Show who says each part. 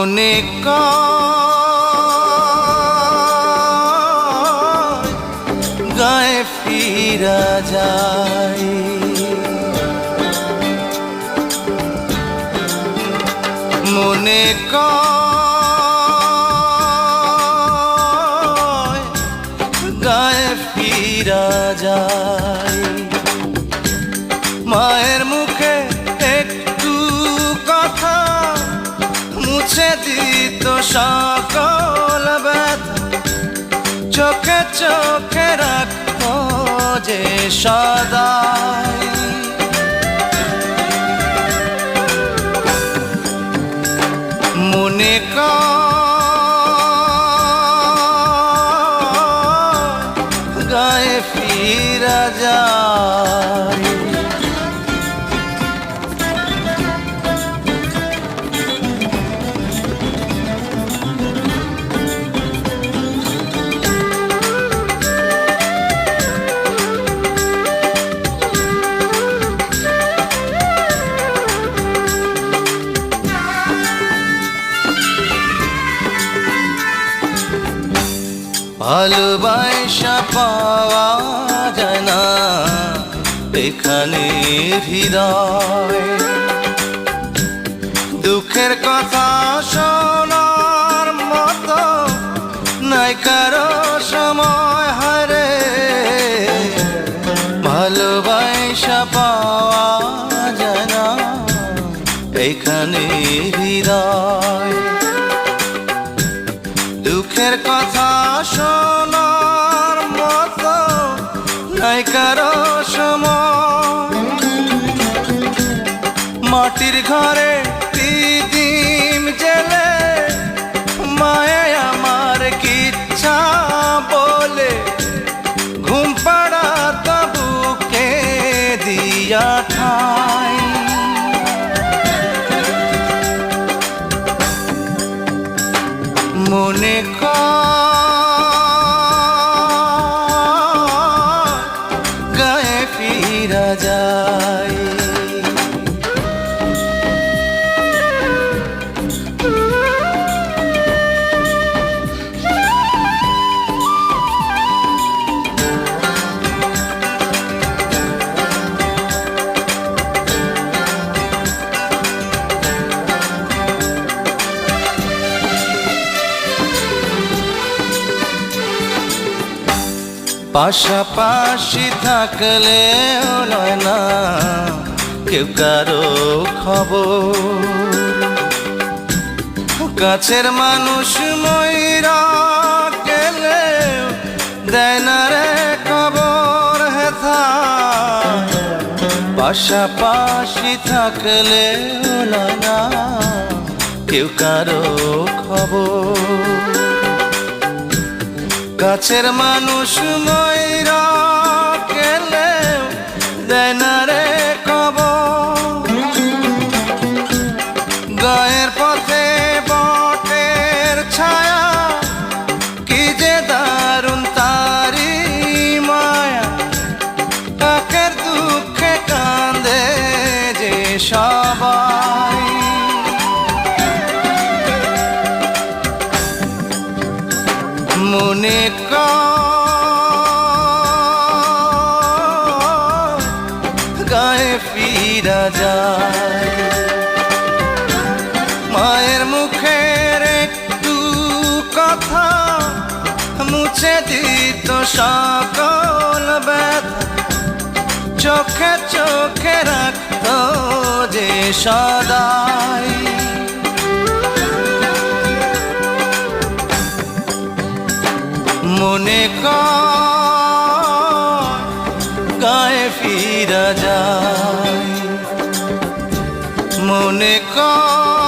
Speaker 1: মনে কয় গায়ে ফিরা যায়, মনে কয় গায়ে ফিরা যায়। মায়ের মুখে একটু কথা মুছে দিত সকল ব্যথা, চোখে চোখে রাখত যে সদাই। মনে কয় গায়ে ফিরা যায়। ভালোবাসা পাওয়া যায় না এখানে হৃদয়, দুঃখের কথা শোনার মতো নাই কারো সময়। হারে ভালোবাসা পাওয়া যায় না এখানে হৃদয়, দুঃখের কথা শোনার মতো নাই কারো সময়। মাটির ঘরে দিদিম জেলে মায়ে আমার কিচ্ছা বলে ঘুম পাড়া তাবুকে দিয়া ঠাই। মনে কয় গায়ে ফিরা যায়। পাশাপাশি থাকলেও লয় না কেউ কারো খবর, কাছের মানুষ মইরা গেলেও দেয় না রে খবর। হেথা পাশাপাশি থাকলেও লয় না কেউ কারো খবর, কাছের মানুষ মইরা গেলেও দেয় না রে খবর। গায়ের পথে বটের ছায়া কি যে দারুণ তারি মায়া, কাকের দুঃখে কান্দে যে সবাই। মনে কয় গায়ে ফিরা যায়, মায়ের মুখের একটু কথা মুছে দিত সকল ব্যথা, চোখে চোখে রাখত যে সদাই। মনে কয় গায়ে ফিরা যায়, মনে কয়